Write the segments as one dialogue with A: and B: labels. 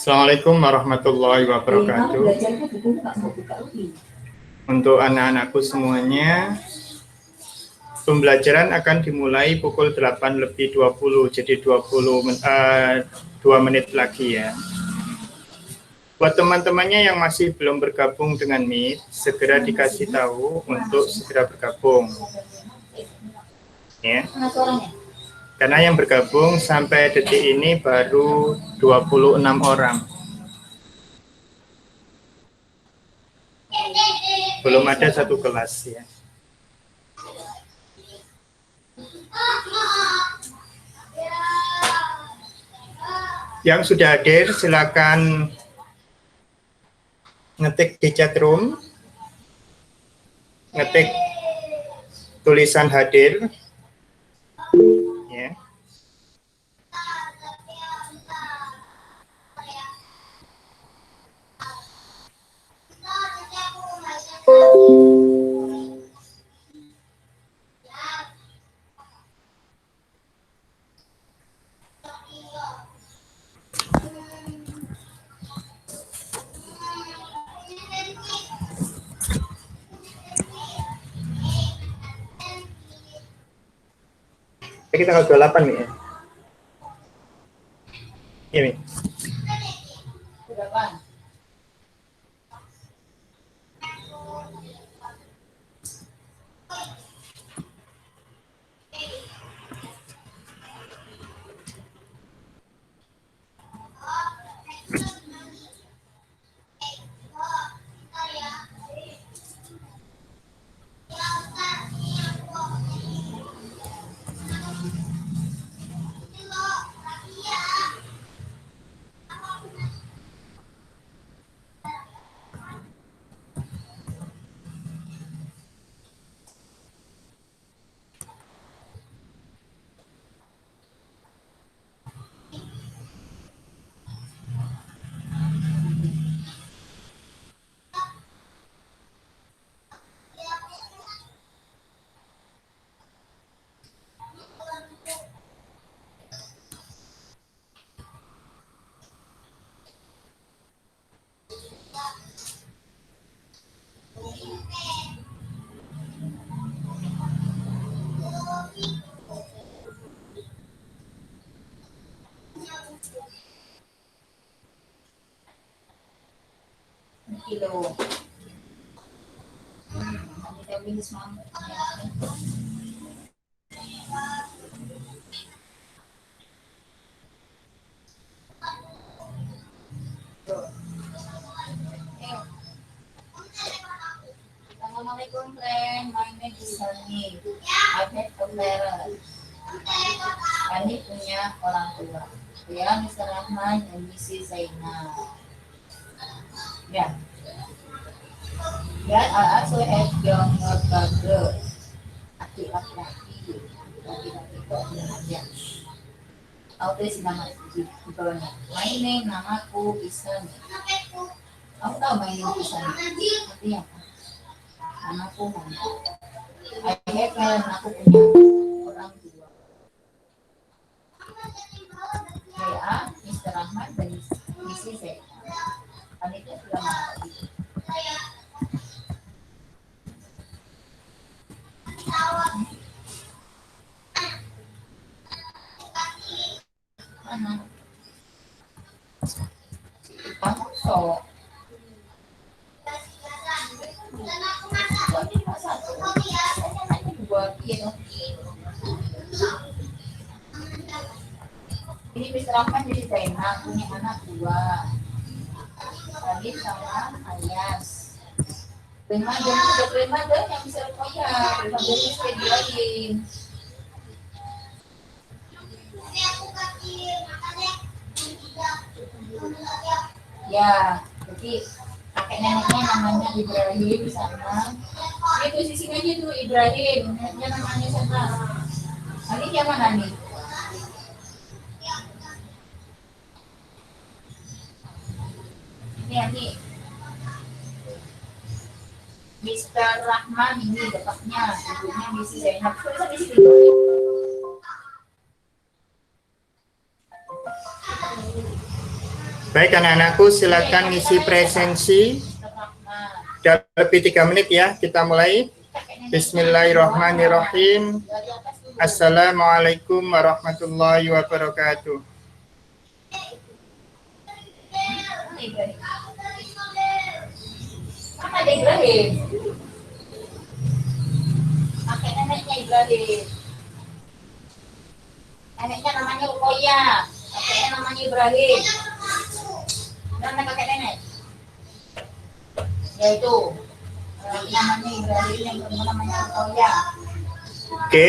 A: Assalamualaikum warahmatullahi wabarakatuh. Untuk anak-anakku semuanya, pembelajaran akan dimulai pukul 8:20, jadi 2 menit lagi ya. Buat teman-temannya yang masih belum bergabung dengan Meet, segera dikasih tahu untuk segera bergabung. Ya. Karena yang bergabung sampai detik ini baru 26 orang. Belum ada satu kelas ya. Yang sudah hadir silakan ngetik di chat room, ngetik tulisan hadir ya. Kita tanggal 28 nih ya. Ini.
B: Kilo. Assalamualaikum friend, my name is Sunny. I have a parent. Kami punya orang tua. Ya, Mr. Rahman dan Mrs. Zainal. Ya. Dan I also have younger brother. Laki-laki itu aja. Autis nama di bawahnya. My name, namaku Isan. Kamu tahu my name Isan? Artinya apa? Namaku Mama. I have parent, aku punya orang tua. Ya, Mr. Rahman dan Mrs. Zainal. Panitia sudah mengatakan. Mana? Kamu sok. Ini Mr. Rahman jadi Zainal punya anak 2. Tadi sama Ayas. Remaja yang bisa koyak, remaja yang schedulain. Ya, jadi kakek neneknya namanya Ibrahim sama. Ini posisinya aja tuh Ibrahim, neneknya namanya sama. Ini siapa Nani? Ini Mr. Rahman ini dekatnya, ibunya Mrs. Zainab. Tulisan di sini.
A: Baik anak-anakku, silakan ngisi presensi. Sudah lebih 3 menit ya, kita mulai. Bismillahirrahmanirrahim. Assalamualaikum warahmatullahi wabarakatuh.
B: Mana ada Ibrahim? Pakai neneknya Ibrahim. Neneknya namanya Ukoya. Kakeknya namanya Ibrahim. Mana kakek nenek? Yaitu namanya Ibrahim, yang kedua namanya Ukoya.
A: Oke.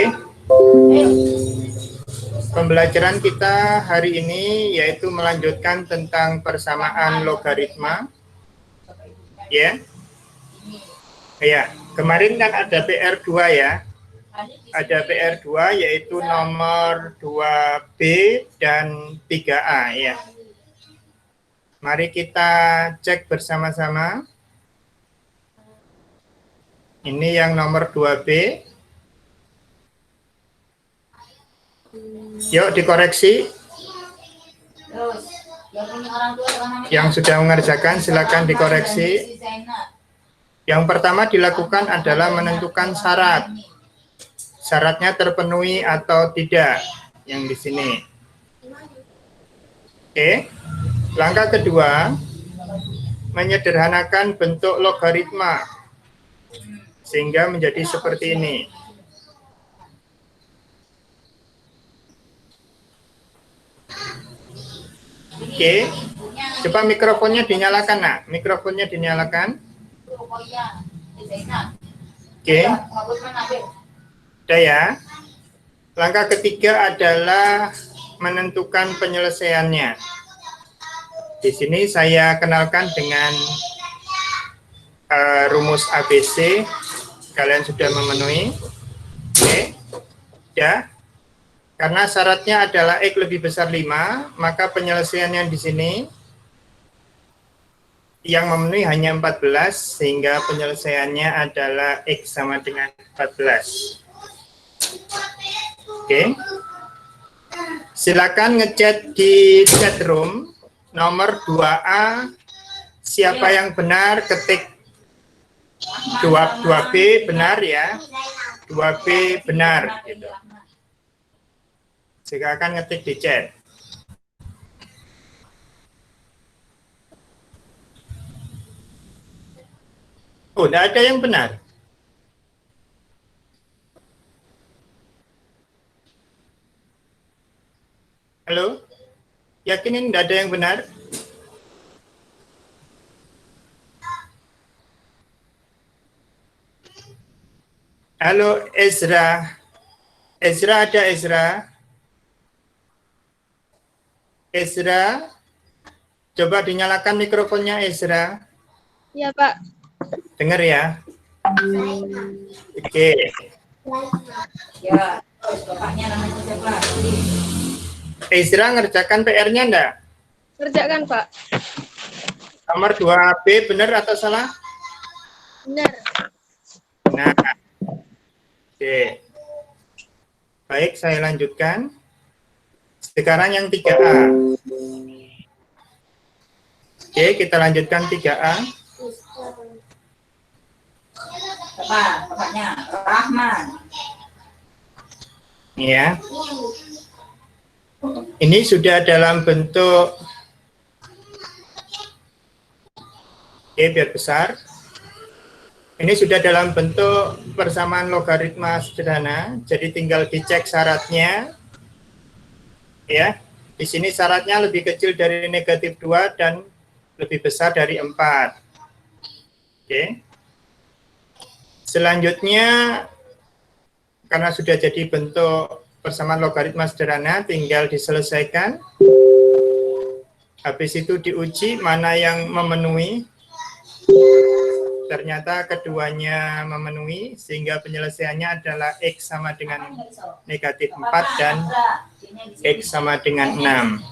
A: Pembelajaran kita hari ini yaitu melanjutkan tentang persamaan logaritma. Ya. Ya, kemarin kan ada PR2 ya. Ada PR2 yaitu nomor 2B dan 3A ya. Mari kita cek bersama-sama. Ini yang nomor 2B. Yuk dikoreksi.
B: Terus, yang punya orang tua namanya
A: Yang sudah mengerjakan silakan dikoreksi. Yang pertama dilakukan adalah menentukan syarat. Syaratnya terpenuhi atau tidak yang di sini. Oke. Langkah kedua, menyederhanakan bentuk logaritma sehingga menjadi seperti ini. Oke. Coba mikrofonnya dinyalakan, Nak. Mikrofonnya dinyalakan. Oke. Udah ya. Langkah ketiga adalah menentukan penyelesaiannya. Di sini saya kenalkan dengan rumus ABC. Kalian sudah memenuhi. Oke. Ya. Karena syaratnya adalah X lebih besar 5, maka penyelesaiannya di sini yang memenuhi hanya 14, sehingga penyelesaiannya adalah X sama dengan 14. Oke. Silakan ngechat di chat room nomor 2A. Siapa yang benar ketik 2B benar ya. 2B benar gitu. Silakan ngetik di chat. Oh, tidak ada yang benar. Halo? Yakinin tidak ada yang benar? Halo, Ezra. Ezra, ada Ezra? Ezra? Coba dinyalakan mikrofonnya, Ezra.
C: Iya, Pak.
A: Dengar ya? Oke.
B: Ya, bapaknya namanya siapa?
A: Ezra ngerjakan PR-nya enggak?
C: Kerjakan, Pak.
A: Nomor 2B benar atau salah?
C: Benar.
A: Nah. Oke. Baik, saya lanjutkan. Sekarang yang 3A. Oke, kita lanjutkan 3A.
B: Bapaknya Rahman.
A: Ya. Ini sudah dalam bentuk biar besar. Ini sudah dalam bentuk persamaan logaritma sederhana, jadi tinggal dicek syaratnya. Ya, di sini syaratnya lebih kecil dari -2 dan lebih besar dari 4. Oke. Selanjutnya, karena sudah jadi bentuk persamaan logaritma sederhana, tinggal diselesaikan. Habis itu diuji mana yang memenuhi. Ternyata keduanya memenuhi, sehingga penyelesaiannya adalah X sama dengan -4 dan X sama dengan 6.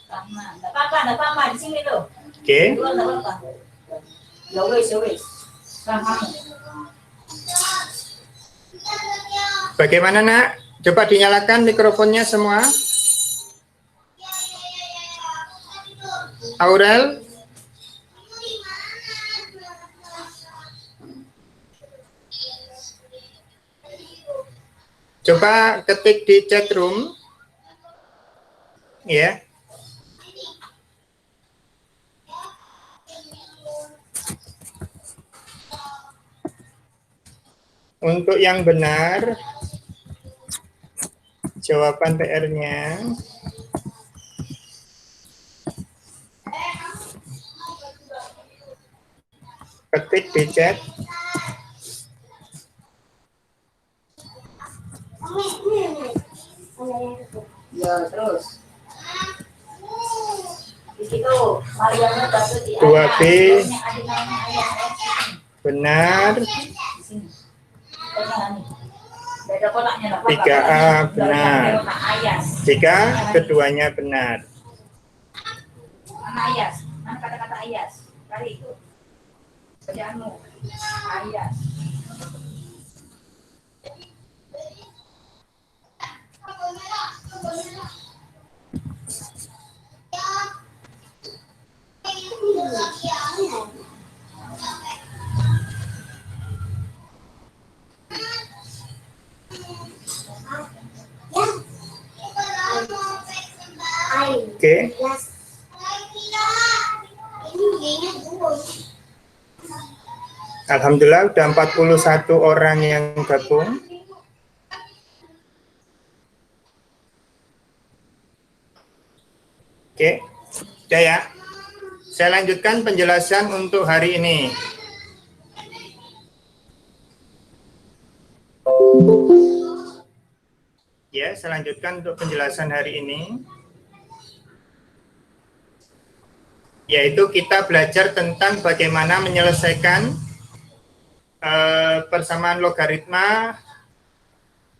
B: Enggak apa-apa, di sini loh.
A: Oke.
B: Ya wis.
A: Bagaimana, Nak? Coba dinyalakan mikrofonnya semua. Aurel? Coba ketik di chat room. Ya. Untuk yang benar, jawaban PR-nya ketik di chat.
B: Ya, terus. Di situ, Mariamnya batu di
A: 2B
B: ayam. Ini ada namanya ayam, ya.
A: benar,
B: Di sini. Pokoknya nih. Beda kotaknya, Pak.
A: 3A benar.
B: Kotak ayas.
A: Jika keduanya benar.
B: Mana ayas? Mana kata-kata ayas? Cari itu. Kerjaanmu. Ayas.
A: Oke. Alhamdulillah udah 41 orang yang gabung. Oke, udah ya. Saya lanjutkan penjelasan untuk hari ini. Ya, saya lanjutkan untuk penjelasan hari ini. Yaitu kita belajar tentang bagaimana menyelesaikan persamaan logaritma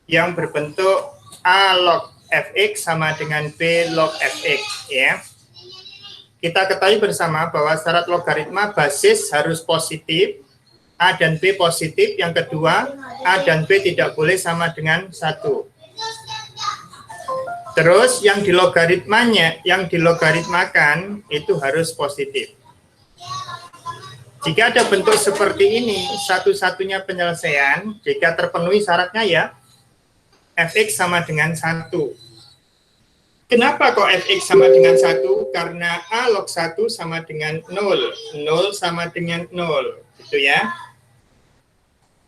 A: yang berbentuk A log fx sama dengan B log fx, ya. Kita ketahui bersama bahwa syarat logaritma basis harus positif, A dan B positif. Yang kedua, A dan B tidak boleh sama dengan 1. Terus yang dilogaritmakan itu harus positif. Jika ada bentuk seperti ini, satu-satunya penyelesaian jika terpenuhi syaratnya ya fx sama dengan 1. Kenapa kok fx sama dengan 1? Karena A log 1 sama dengan 0. 0 sama dengan 0. Gitu ya.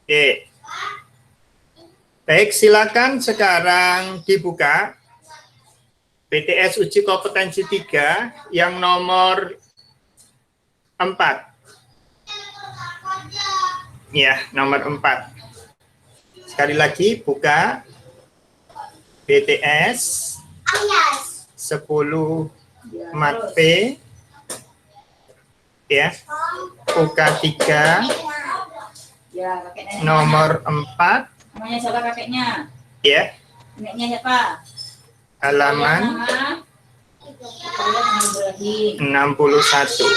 A: Oke. Baik, silakan sekarang dibuka BTS uji kompetensi 3 yang nomor 4. Ya, nomor 4. Sekali lagi buka BTS 10 mat P, ya, buka 3
B: Ya, kakek nenek.
A: nomor 4,
B: Namanya siapa kakeknya?
A: ya,
B: Neneknya siapa?
A: halaman
B: Nama? Ibrahim.
A: 61.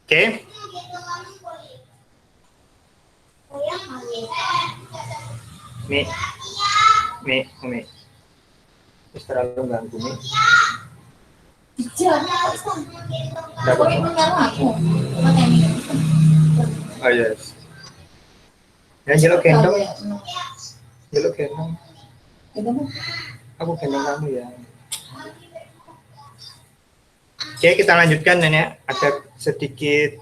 A: Oke. Nih. Terus terlalu ganggu nih.
B: Jangan.
A: Dapat.
B: Pokoknya menyalah aku. Mana ini?
A: Oh yes. Ya jelek gendong. Jelek gendong. Aku gendong kamu ya. Oke, kita lanjutkan Nenek. Ada sedikit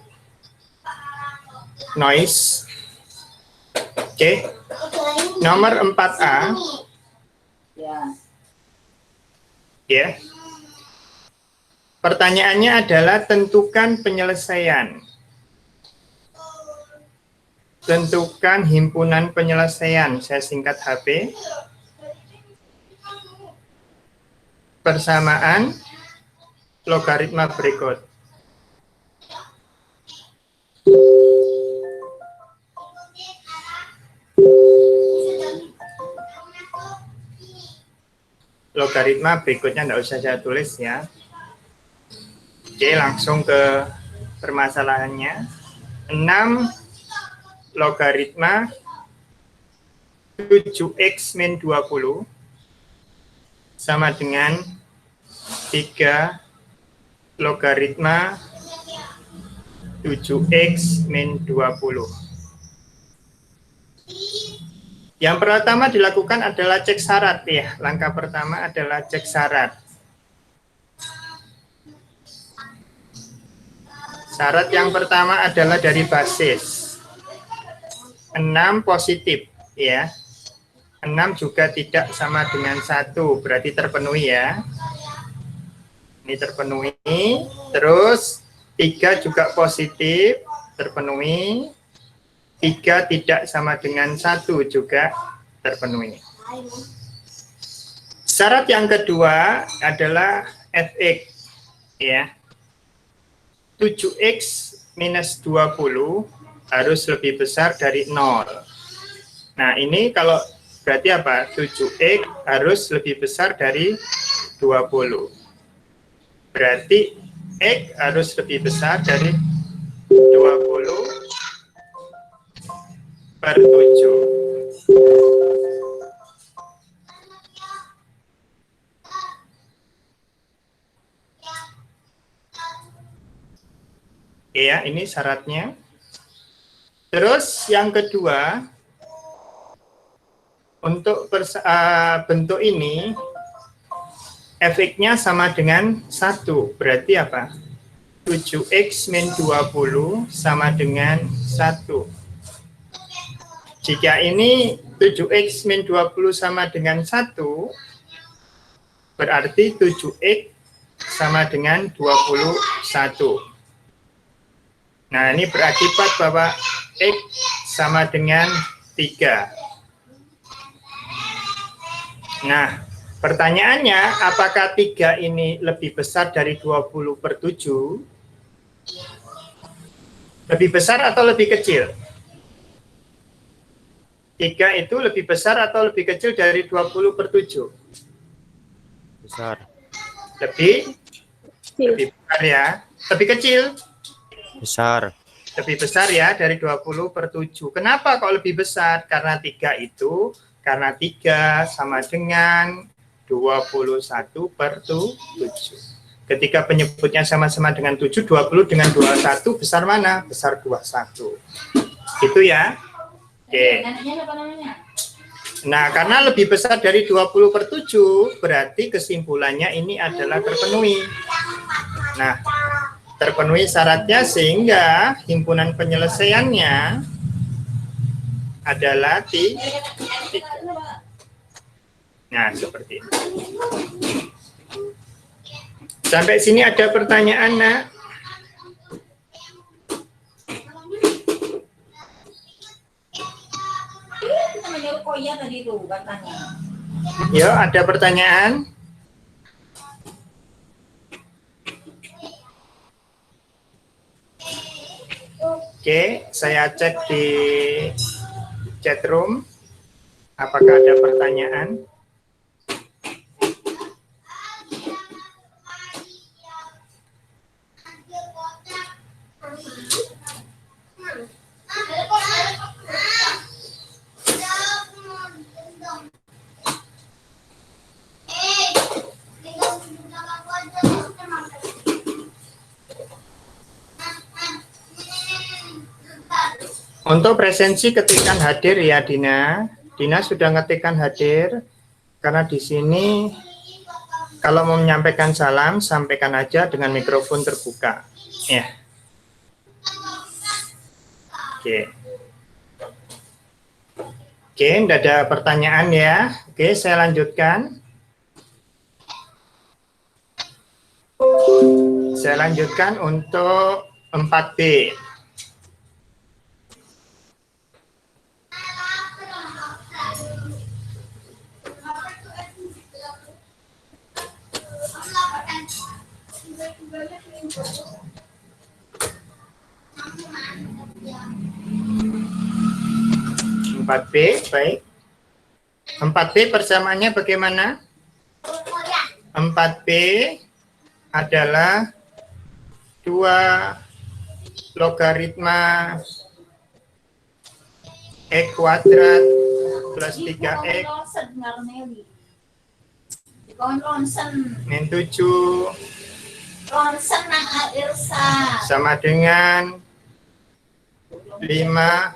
A: noise. Oke. Nomor 4A.
B: Ya.
A: Ya. Pertanyaannya adalah tentukan penyelesaian. Tentukan himpunan penyelesaian. Saya singkat HP. Persamaan logaritma berikut. Logaritma berikutnya tidak usah saya tulis ya. Oke, langsung ke permasalahannya. 6 logaritma 7x min 20 sama dengan 3 logaritma 7x min 20. Yang pertama dilakukan adalah cek syarat ya. Langkah pertama adalah cek syarat. Syarat yang pertama adalah dari basis. 6 positif ya. 6 juga tidak sama dengan 1, berarti terpenuhi ya. Ini terpenuhi. Terus 3 juga positif, terpenuhi. 3 tidak sama dengan 1 juga terpenuhi. Syarat yang kedua adalah fx ya. 7x minus 20 harus lebih besar dari 0. Nah, ini kalau berarti apa? 7x harus lebih besar dari 20. Berarti x harus lebih besar dari 20 per 7. Ya, ini syaratnya. Terus yang kedua, untuk bentuk ini, fx-nya sama dengan 1. Berarti apa? 7x min 20 sama dengan 1. Jika ini 7x min 20 sama dengan 1, berarti 7x sama dengan 21. Nah, ini berakibat bahwa x sama dengan 3. Nah, pertanyaannya, apakah 3 ini lebih besar dari 20 per 7? Lebih besar atau lebih kecil? 3 itu lebih besar atau lebih kecil dari 20 per 7?
D: Besar.
A: Lebih besar ya. Lebih kecil?
D: Besar.
A: Lebih besar ya dari 20 per 7. Kenapa kok lebih besar? Karena 3 itu, karena 3 sama dengan 21 per 7. Ketika penyebutnya sama-sama dengan 7, 20 dengan 21, besar mana? Besar 21. Gitu ya. Oke. Nah, karena lebih besar dari 20 per 7, berarti kesimpulannya ini adalah terpenuhi. Nah, terpenuhi syaratnya sehingga himpunan penyelesaiannya adalah 3. Nah, seperti ini. Sampai sini ada pertanyaan, Nak? Ya, ada pertanyaan? Oke, saya cek di chat room. Apakah ada pertanyaan? Untuk presensi ketikkan hadir ya, Dina. Dina sudah ngetikkan hadir karena di sini kalau mau menyampaikan salam sampaikan aja dengan mikrofon terbuka. Ya. Oke. Oke, tidak ada pertanyaan ya. Oke, saya lanjutkan. Saya lanjutkan untuk 4B. B, baik. 4B persamaannya bagaimana? 4B adalah 2 logaritma X kuadrat plus 3X
B: Kon ronsen.
A: Min 7
B: Ronsen nang Irsa.
A: sama dengan 5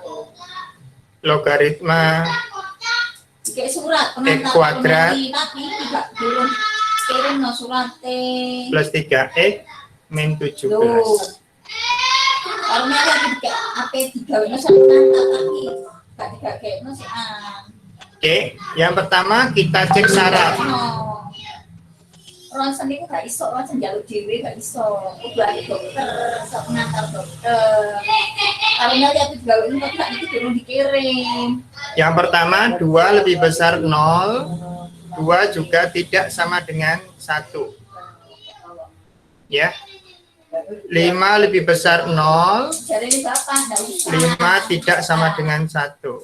A: logaritma
B: Kayak surat
A: X kuadrat
B: tapi tidak belum kirim no suratnya.
A: plus 3x min 17.
B: Karena ada tiga AP 3 no sama tapi gak tiga kayak no sih
A: Oke, yang pertama kita cek syarat.
B: Ronsen itu gak iso, ronsen jalur dhewe gak iso. Udah dokter, sok pengantar dokter. Karena dia itu juga ini kok itu belum dikirim.
A: Yang pertama 2 lebih besar 0, 2 juga tidak sama dengan 1. Ya. 5 lebih besar 0,
B: Jadi ini Bapak enggak usah.
A: 5 tidak sama dengan 1.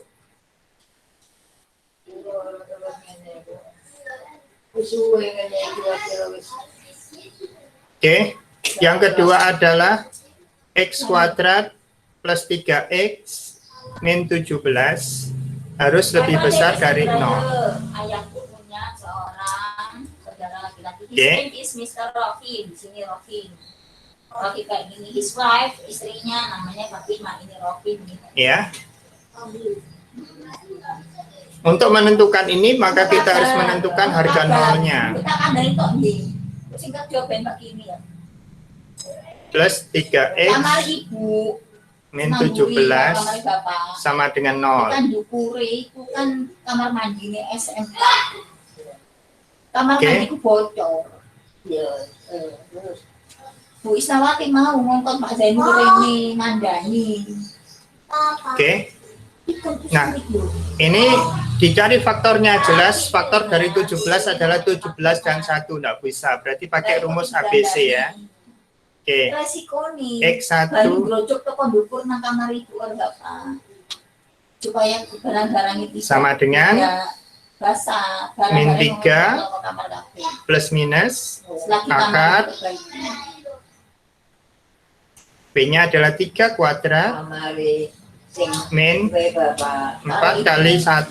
A: Oke, yang kedua adalah x kuadrat plus 3x min 17 harus lebih besar dari 0.
B: Ayahku punya seorang saudara laki-laki. His
A: Oke.
B: name is Mr. Rofin. Di sini Rofin. Rofin kayak gini. His wife, istrinya namanya Fatimah. Ini Rofin.
A: Ya. Untuk menentukan ini maka kita harus menentukan harga nolnya.
B: Kita kan dari kok nih. Singkat jawaban begini ya.
A: Plus 3x
B: Kamar ibu.
A: min
B: Namburi,
A: 17
B: kamar bapak.
A: sama dengan
B: Itu
A: 0.
B: kan dukure itu kan kamar mandinya SMK. Kamar
A: Oke.
B: mandiku bocor. Ya, terus Bu Isnawati mau ngongkon Pak Zainur ini ngandani.
A: Oke. Nah, ini dicari faktornya. Jelas faktor dari 17 adalah 17 dan 1. Tidak bisa. Berarti pakai rumus ABC ya. Oke.
B: Resiko nih.
A: X1
B: Baru grojok toko dukur nang kamar ibu Bapak. Supaya barang-barang itu
A: sama dengan
B: basah.
A: min
B: Barang-barang
A: 3
B: ngomong ke kamar kafe.
A: plus minus
B: Selagi
A: akar.
B: kamar diperbaiki.
A: B-nya adalah 3 kuadrat
E: Kamari sing
A: min
E: kowe bapak
A: 4 kali 1
E: sing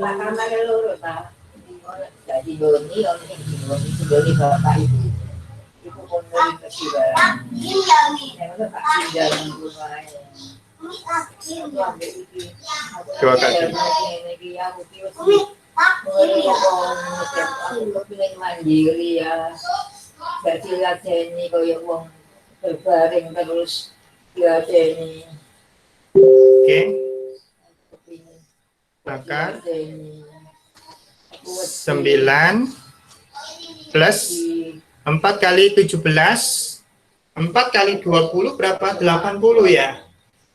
E: kamare loro ta. Jadi doni ono sing doni bapak ibu. Ibu pun dari kesibukan. Yang itu tak tinggal di rumah.
A: Dua kali.
E: Ini aku kira aku pengen mandiri ya. Jadi lateni koyo wong berbaring terus lateni.
A: Oke, akar 9 plus 4 kali 17 4 kali 20 berapa? 80 ya.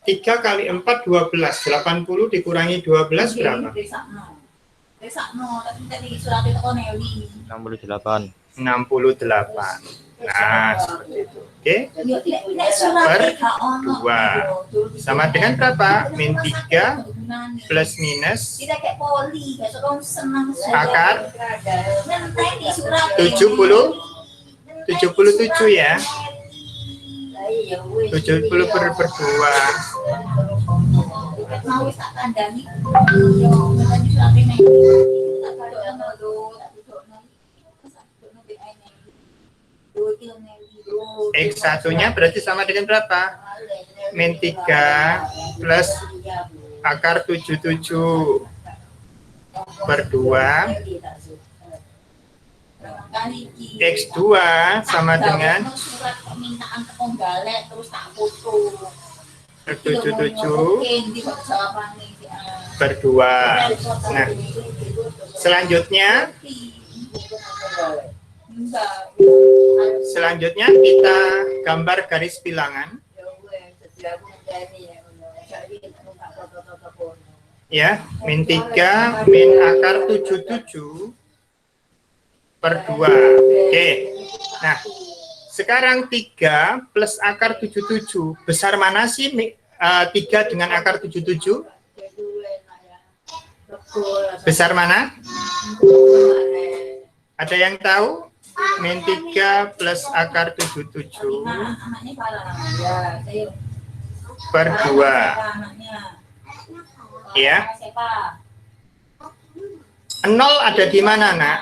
A: 3 kali 4 12 80 dikurangi 12 berapa?
B: Desakno, tapi tadi surat itu kok Nelly.
D: 68.
A: 68. Nah, seperti itu. Oke,
B: Yo nek surat gak ono.
A: 2 sama dengan berapa? Min 3 plus minus
B: Kita kayak poli, kayak seorang senang
A: akar
B: Nenteni surat
A: 70 77 ya. 70 per 2.
B: mau tak kandani yo tadi surat ini tak kadokno lho tak dudukno
A: X1-nya berarti sama dengan berapa? Min 3 plus akar 77 per 2. X2 sama dengan
B: surat permintaan tonggalek terus tak foto
A: per 77 per 2. Nah, selanjutnya kita gambar garis bilangan ya, min 3 min akar 77 per 2. Oke. Nah, sekarang 3 plus akar 77 besar mana sih 3 dengan akar 77? Besar mana? Ada yang tahu? Min 3 plus akar 77 per 2. Ya. 0 ada di mana, Nak?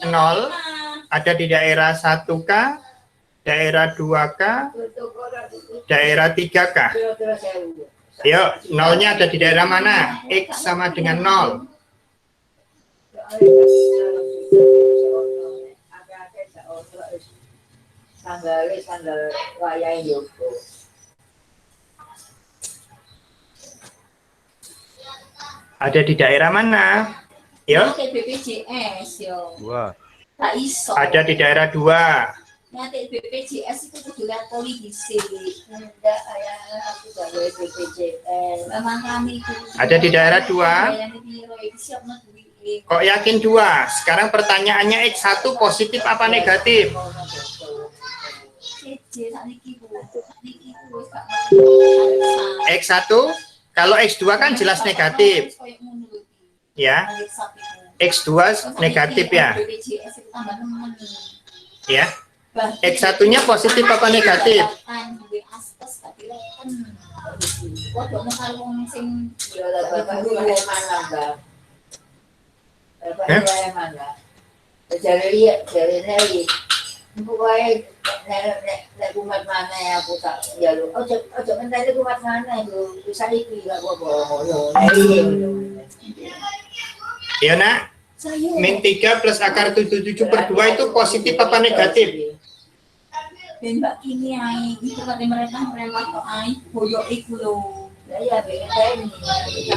A: 0 ada di daerah 1K, daerah 2K, daerah 3K. Yuk, nolnya ada di daerah mana? X sama dengan 0.
E: Sandal wayahe Joko.
A: Ada di daerah mana? Yuk,
B: Nanti BPJS yo.
D: 2.
B: Tak iso.
A: ada di daerah 2.
B: Nanti BPJS itu kudu lihat poli dhisik. Enggak ya aku gawe BPJS. Memang kami itu
A: Ada di daerah 2.
B: bayarnya piro iki siapno duwike.
A: Kok yakin 2? Sekarang pertanyaannya X1 positif apa negatif?
B: CC sakniki ku. Sakniki ku wis gak
A: X1, kalau X2 kan jelas negatif. Ya, X2 negatif ya.
B: BPJS itu tambah temen.
A: Ya. X1-nya positif apa negatif?
E: Ya lah bapak itu mana, Mbak? Bapak itu yang mana? Jari nari. Empuk wae nek kumat mana ya aku tak jaluk. Ojo mentari kumat mana itu. Bisa iki gak apa-apa.
A: Ya nak, min 3 plus akar 77 per 2 itu positif apa negatif?
B: Ben mbak ini ai, itu kate mereka kok ai, boyok iku lho.
E: Saya pengen ini.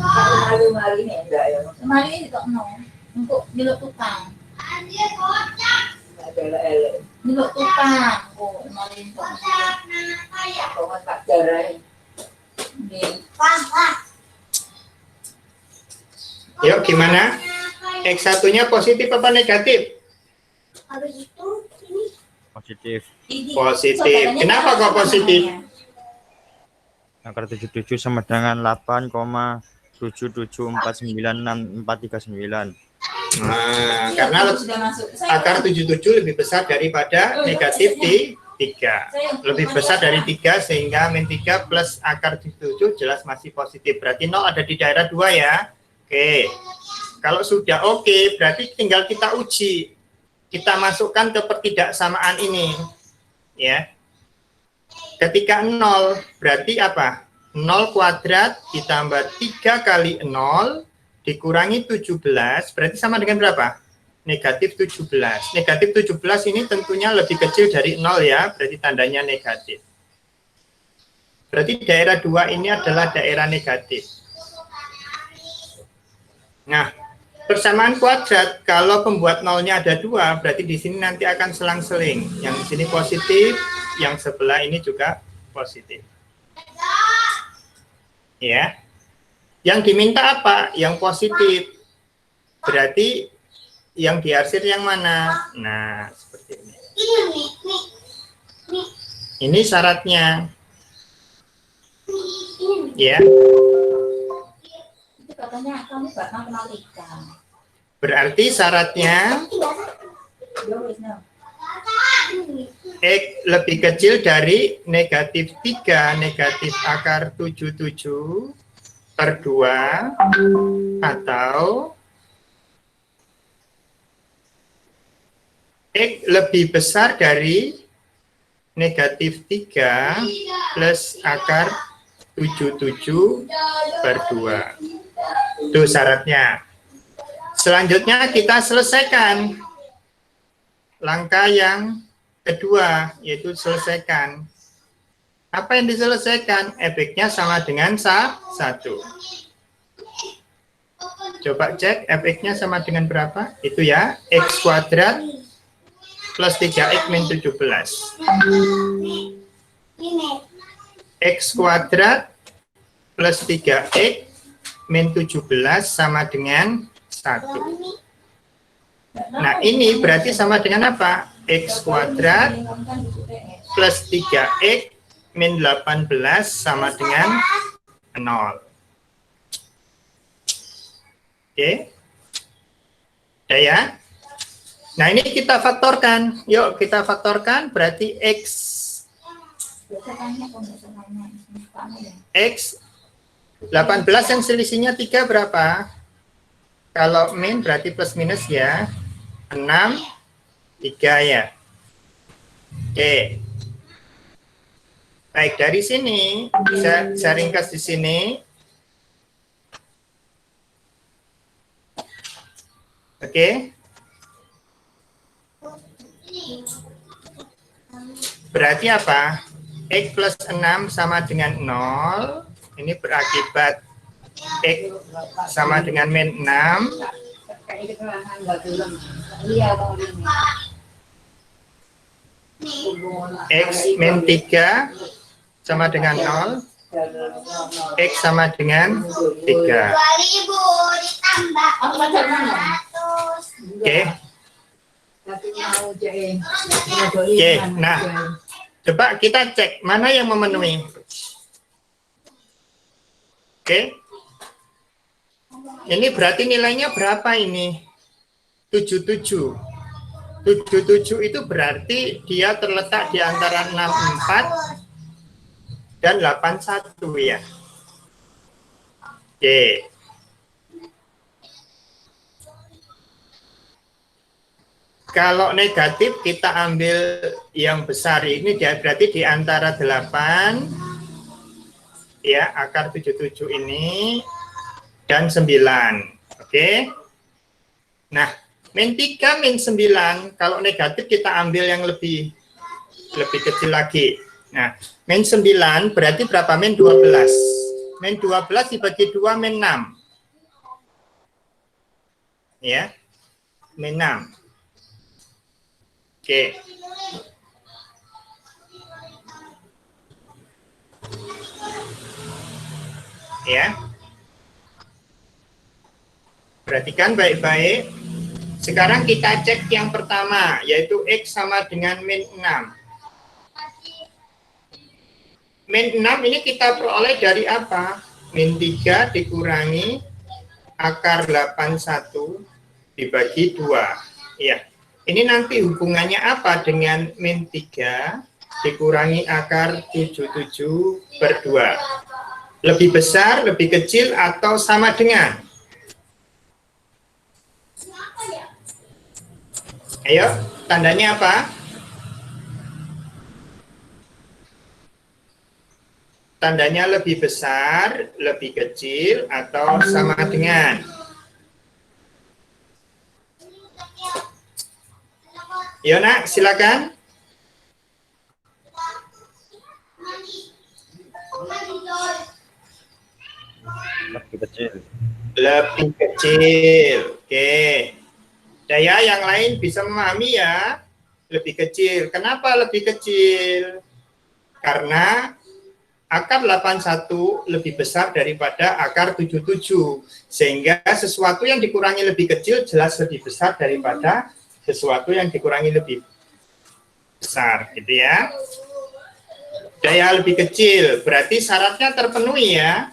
E: Kalau malu-malu ini enggak ya.
B: Kemarin itu no, untuk nyeluk tukang.
E: Ada elek.
B: Nyeluk tukang. Oh, kemarin itu.
E: Kok tak jarai.
B: Nih,
A: Yuk gimana? X1-nya positif apa negatif?
B: habis itu ini
D: Positif.
A: Positif. Kenapa kok positif?
D: Akar 77 sama dengan 8,774964339.
A: Nah, karena
B: sudah masuk.
A: akar 77 lebih besar daripada negatif di 3. Lebih besar dari 3 sehingga min 3 plus akar 77 jelas masih positif. Berarti 0 ada di daerah 2 ya. Oke. Kalau sudah oke, berarti tinggal kita uji. Kita masukkan ke pertidaksamaan ini. Ya. Ketika 0 berarti apa? 0 kuadrat ditambah 3 kali 0 dikurangi 17 berarti sama dengan berapa? Negatif 17. Negatif 17 ini tentunya lebih kecil dari 0 ya, berarti tandanya negatif. Berarti daerah 2 ini adalah daerah negatif. Nah, persamaan kuadrat, kalau pembuat nolnya ada 2, berarti di sini nanti akan selang-seling. Yang di sini positif, yang sebelah ini juga positif. Ya. Yang diminta apa? Yang positif. Berarti yang diarsir yang mana? Nah, seperti ini. Ini syaratnya. Ya.
B: Itu katanya kamu gak matematika.
A: Berarti syaratnya X lebih kecil dari negatif 3 negatif akar 77 per 2 atau X lebih besar dari negatif 3 plus akar 77 per 2. Itu syaratnya. Selanjutnya kita selesaikan langkah yang kedua, yaitu selesaikan. Apa yang diselesaikan? Efeknya sama dengan 1. Coba cek efeknya sama dengan berapa? Itu ya, X kuadrat plus 3X min 17. X kuadrat plus 3X min 17 sama dengan 1. Nah, ini berarti sama dengan apa? X kuadrat plus 3X min 18 sama dengan 0. Oke. Udah ya? Nah, ini kita faktorkan. Yuk, kita faktorkan berarti X 18 yang selisihnya 3 berapa? Kalau min berarti plus minus ya. 6, 3 ya. Oke. Baik, dari sini saya ringkas di sini. Oke. Berarti apa? X plus 6 sama dengan 0. Ini berakibat X sama dengan min 6.
E: Kayak keterangan nggak belum. Iya mau ini.
A: X min 3 sama dengan 0. X sama dengan 3.
B: 2000 ditambah
E: Apa caranya?
B: 100.
A: Oke.
E: Tapi mau jain.
A: Oke, nah. Coba kita cek mana yang memenuhi. Oke. Ini berarti nilainya berapa ini? 77. 77 itu berarti dia terletak di antara 64 dan 81 ya. Oke. Kalau negatif kita ambil yang besar ini dia berarti di antara 8 ya, akar 77 ini dan 9. Oke. Nah, min 3 min 9 kalau negatif kita ambil yang lebih kecil lagi. Nah, min 9 berarti berapa? Min 12. Min 12 dibagi 2 min 6. Ya. Min 6. Oke. Ya. Perhatikan baik-baik. Sekarang kita cek yang pertama, yaitu X sama dengan min 6. Min 6 ini kita peroleh dari apa? Min 3 dikurangi akar 81 dibagi 2. Ya. Ini nanti hubungannya apa dengan min 3 dikurangi akar 77 per 2? Lebih besar, lebih kecil, atau sama dengan? Ayo, tandanya apa? Tandanya lebih besar, lebih kecil, atau sama dengan? Yo nak, silakan.
D: Lebih kecil.
A: Lebih kecil. Oke. Daya yang lain bisa memahami ya. Lebih kecil. Kenapa lebih kecil? Karena akar 81 lebih besar daripada akar 77. Sehingga sesuatu yang dikurangi lebih kecil jelas lebih besar daripada sesuatu yang dikurangi lebih besar, gitu ya. Daya lebih kecil, berarti syaratnya terpenuhi ya.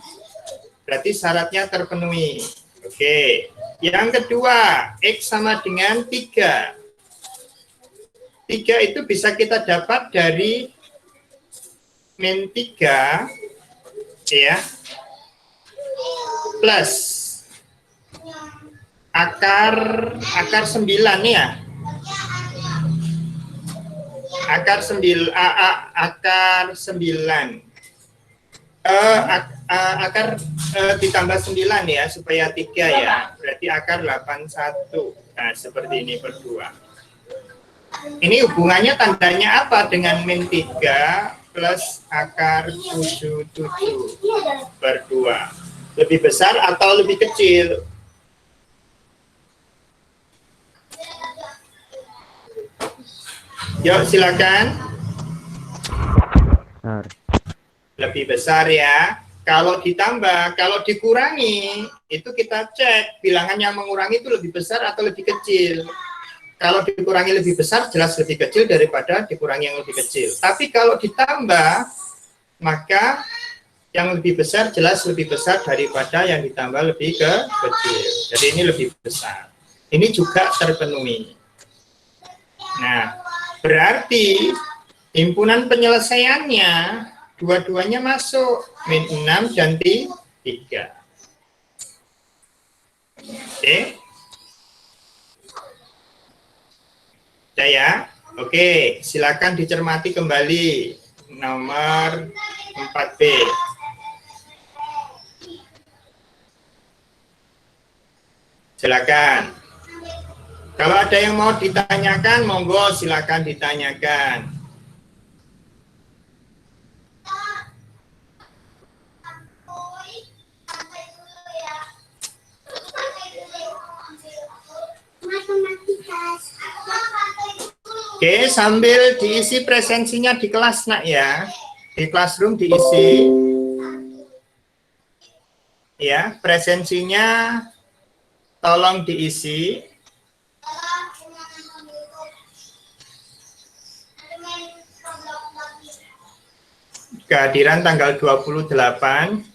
A: Berarti syaratnya terpenuhi. Oke. Yang kedua, X sama dengan 3. 3 itu bisa kita dapat dari min 3 ya, plus akar 9 ya. Akar 9 akar ditambah 9 ya supaya 3 ya. Berarti akar 81. Nah, seperti ini per 2. Ini hubungannya tandanya apa dengan min 3 plus akar 77 per 2? Lebih besar atau lebih kecil? Yuk, silakan.
D: Benar.
A: Lebih besar ya. Kalau ditambah, kalau dikurangi, itu kita cek bilangan yang mengurangi itu lebih besar atau lebih kecil. Kalau dikurangi lebih besar, jelas lebih kecil daripada dikurangi yang lebih kecil. Tapi kalau ditambah, maka yang lebih besar jelas lebih besar daripada yang ditambah lebih kecil. Jadi ini lebih besar. Ini juga terpenuhi. Nah, berarti himpunan penyelesaiannya dua-duanya masuk, min 6 dan 3. Oke. Sudah ya? Oke, silakan dicermati kembali nomor 4B. Silakan. Kalau ada yang mau ditanyakan, monggo silakan ditanyakan. Oke, sambil diisi presensinya di kelas nak ya. Di classroom diisi. Ya, presensinya tolong diisi. Kehadiran tanggal 28.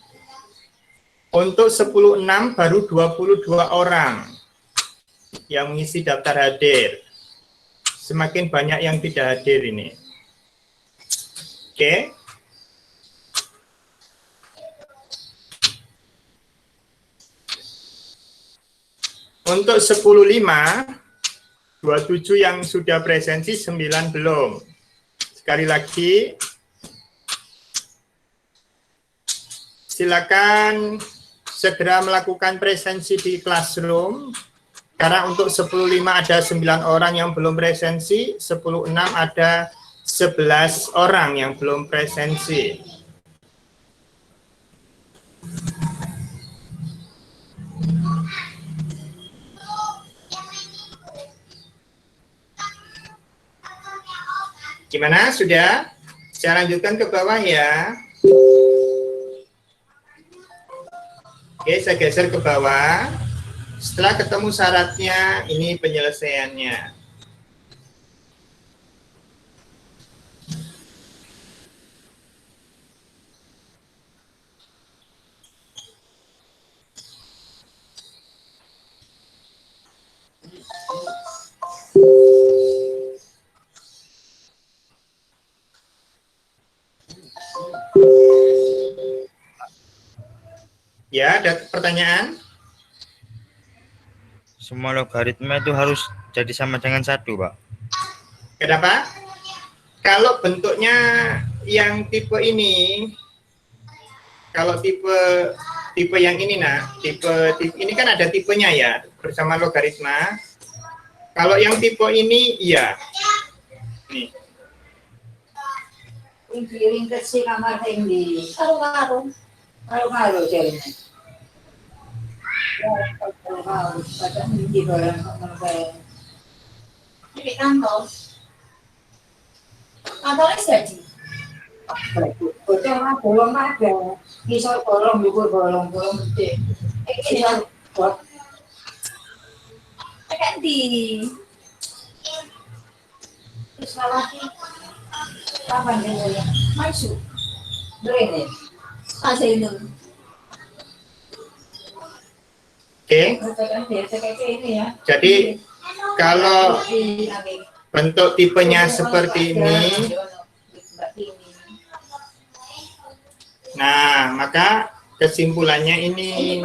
A: Untuk 10/6 baru 22 orang yang mengisi daftar hadir. Semakin banyak yang tidak hadir ini. Oke. Untuk 10/5, 27 yang sudah presensi, 9 belum. Sekali lagi, silakan segera melakukan presensi di classroom. Karena untuk 10/5 ada 9 orang yang belum presensi, 10/6 ada 11 orang yang belum presensi. Gimana? Sudah? Saya lanjutkan ke bawah ya. Oke, saya geser ke bawah. Setelah ketemu syaratnya, ini penyelesaiannya. Ya, ada pertanyaan?
D: Semua logaritma itu harus jadi sama dengan 1, Pak.
A: Kenapa? Kalau bentuknya yang tipe ini, kalau tipe yang ini, nah, tipe ini kan ada tipenya ya, bersama logaritma. Kalau yang tipe ini, iya. Nih.
E: Piring kecil kamar tinggi. Karo jadinya. Karo, kadang di barang kayak.
B: Ini kantong. Kantongnya jadi.
E: Bocah mah bolong ada. Iso bolong juga bolong gede. Iso buat
B: Tekan di.
E: terus lagi. Kapan dia masuk? Berani.
B: Masih itu.
A: Oke.
E: Katakan dia kayak ini ya.
A: Jadi kalau bentuk tipenya seperti ini, nah maka kesimpulannya ini,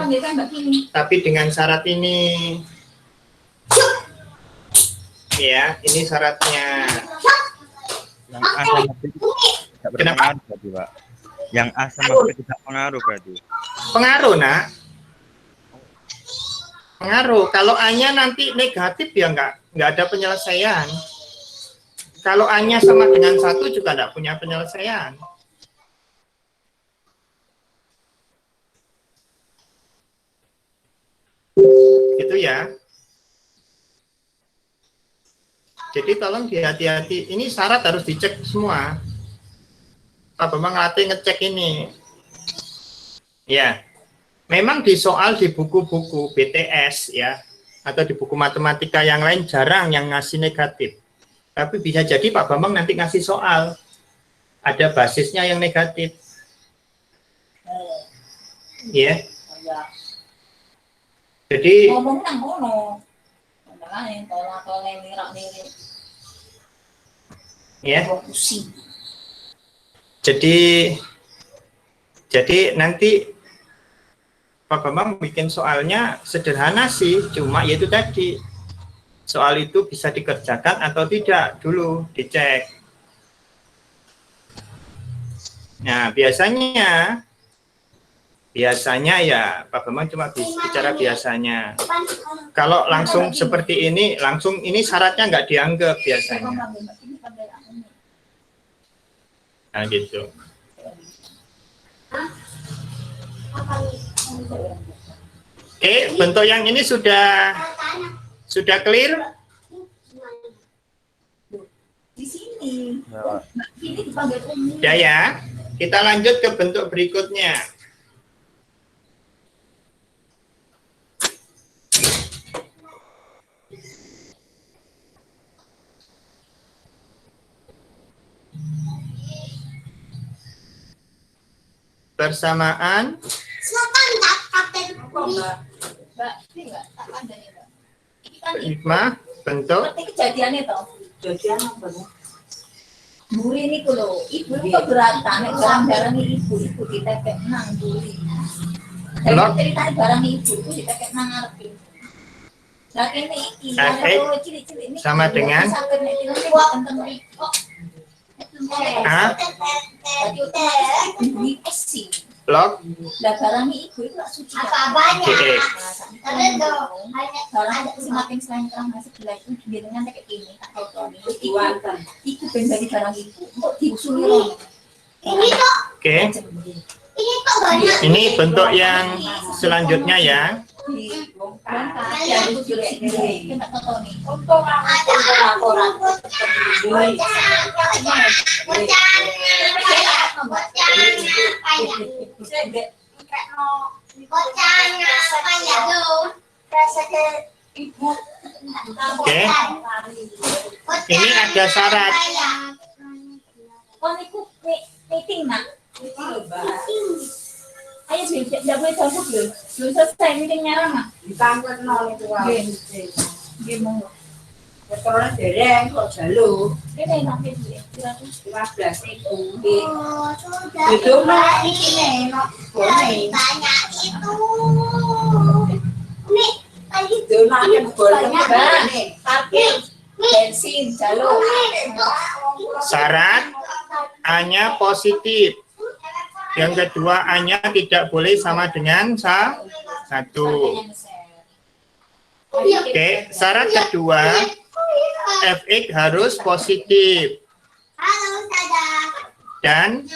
A: tapi dengan syarat ini, ya ini syaratnya.
D: Yang A sama B tidak berpengaruh berarti, Pak. Yang A sama B tidak pengaruh berarti.
A: Pengaruh nak, pengaruh. Kalau A-nya nanti negatif ya nggak ada penyelesaian. Kalau A-nya sama dengan 1 juga nggak punya penyelesaian. Gitu ya. Jadi tolong hati-hati. Ini syarat harus dicek semua. Pak Bambang ngelatih ngecek ini. Ya. Memang di soal di buku-buku BTS ya, atau di buku matematika yang lain jarang yang ngasih negatif. Tapi bisa jadi Pak Bambang nanti ngasih soal ada basisnya yang negatif. Ya. Jadi
B: Ngomong nang kono. Makanya tolak-tolak nirak-nirik.
A: ya.
B: Pusing.
A: Jadi nanti Pak Bambang bikin soalnya sederhana sih, cuma yaitu tadi soal itu bisa dikerjakan atau tidak dulu dicek. Nah, biasanya ya Pak Bambang cuma bicara biasanya. Kalau langsung seperti ini, langsung ini syaratnya nggak dianggap biasanya. Nah, gitu. Oke, bentuk yang ini sudah clear?
B: Di sini.
D: Ya,
B: Ini dipanggil umum.
A: Ya. Kita lanjut ke bentuk berikutnya. Persamaan
B: Mbak, ini enggak tak ada ya, Mbak. Ini kan
A: hikmah bentuk
B: seperti kejadiannya toh. Kejadian apa? Buri ini kulo, ibu itu keberatan, barang-barang ibu ditekek nang buri.
A: Blok.
B: Jadi cerita barang ibu itu ditekek nang ngarep. Nah ini iki,
A: Efek
B: ada cilik-cilik ini
A: sama dengan
B: sampai nek dino tentang kok.
A: A,
B: Jadi otomatis buri esi.
A: blok
B: Lah barang ibu itu gak suci.
A: GE.
B: Barang semakin selain terang sebelah itu biasanya kayak gini, tak tahu itu ben dari barang ibu untuk diusuli orang.
A: Oke. Ini bentuk yang selanjutnya ya. Oke. Ini ada syarat.
B: Oh, niku meeting nak. Ayo sih, tidak boleh cabut ya. Belum selesai meetingnya Rama.
E: Ditangkap nol itu.
B: Gimana?
E: Restoran dereng kok jalur
B: Ini nanti dia.
E: 15.000. Itu mah ini no boleh. Itu mah boleh.
B: Parkir, bensin, jalur.
A: Syarat A-nya positif. Yang kedua A-nya tidak boleh sama dengan 1. Oke, syarat kedua Fx harus positif dan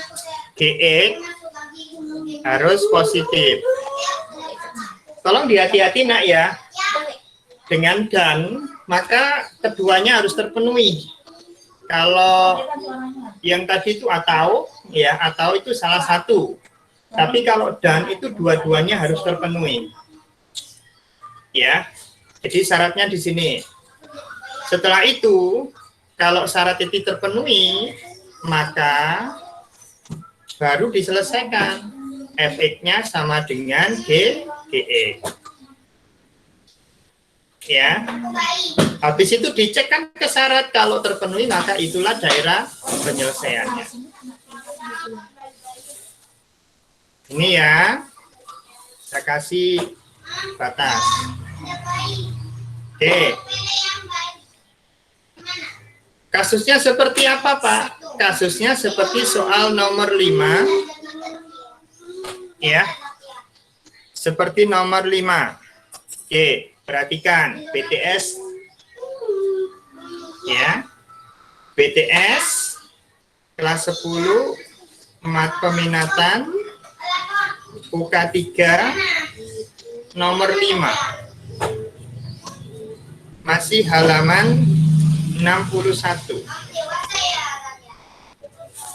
A: Gx harus positif. Tolong dihati-hati nak ya. Dengan dan maka keduanya harus terpenuhi. Kalau yang tadi itu atau ya, atau itu salah satu. Tapi kalau dan itu dua-duanya harus terpenuhi. Ya. Jadi syaratnya di sini. Setelah itu, kalau syarat itu terpenuhi, maka baru diselesaikan. Fx-nya sama dengan Gx. Ya. Habis itu dicek kan ke syarat, kalau terpenuhi maka itulah daerah penyelesaiannya. Ini ya. Saya kasih batas. Oke. Kasusnya seperti apa, Pak? Kasusnya seperti soal nomor 5. Ya. Seperti nomor 5. Oke, perhatikan BTS. Ya. BTS kelas 10 mat peminatan UK 3 nomor 5. Masih halaman 61.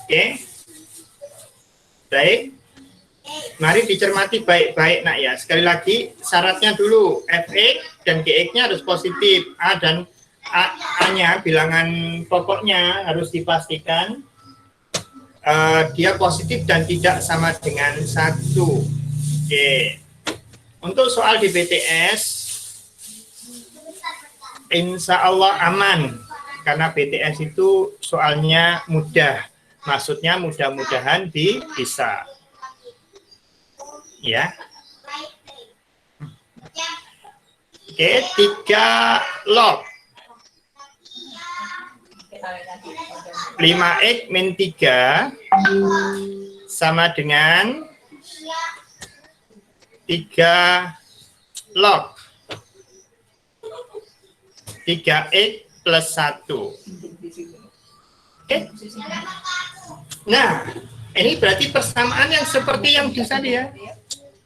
A: Oke. Baik. Mari dicermati baik-baik nak ya. Sekali lagi syaratnya dulu Fx dan Gx-nya harus positif. A dan A-nya bilangan pokoknya harus dipastikan dia positif dan tidak sama dengan 1. Oke. Untuk soal di BTS insya Allah aman, karena BTS itu soalnya mudah, maksudnya mudah-mudahan bisa. Ya, Oke, 3 log 5x min 3 sama dengan 3 log 3x plus 1. Oke. Nah, ini berarti persamaan yang seperti yang di tadi ya.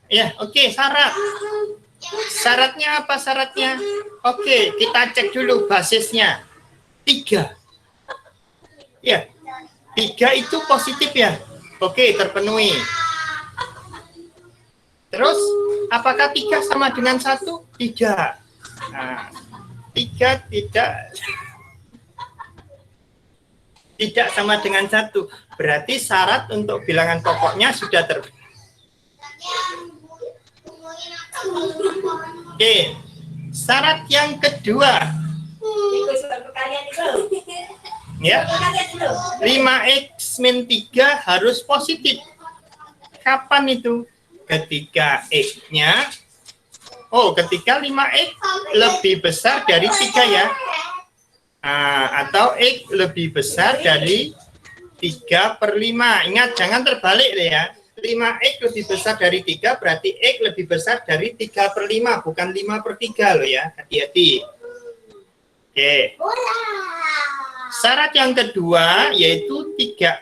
A: Ya, oke, syarat. Syaratnya apa syaratnya? Oke, kita cek dulu basisnya. 3. Ya, 3 itu positif ya. Oke, terpenuhi. Terus, apakah 3 sama dengan 1? Tidak. Nah, 3 tidak sama dengan 1. Berarti syarat untuk bilangan pokoknya sudah terpenuhi. Oke, syarat yang kedua. Ya, 5x min 3 harus positif. Kapan itu? Ketika x-nya, ketika 5x lebih besar dari 3 ya. Atau x lebih besar dari 3/5. Ingat, jangan terbalik ya. 5x lebih besar dari 3, berarti x lebih besar dari 3/5, bukan 5/3 loh ya. Hati-hati. Oke. Syarat yang kedua yaitu 3x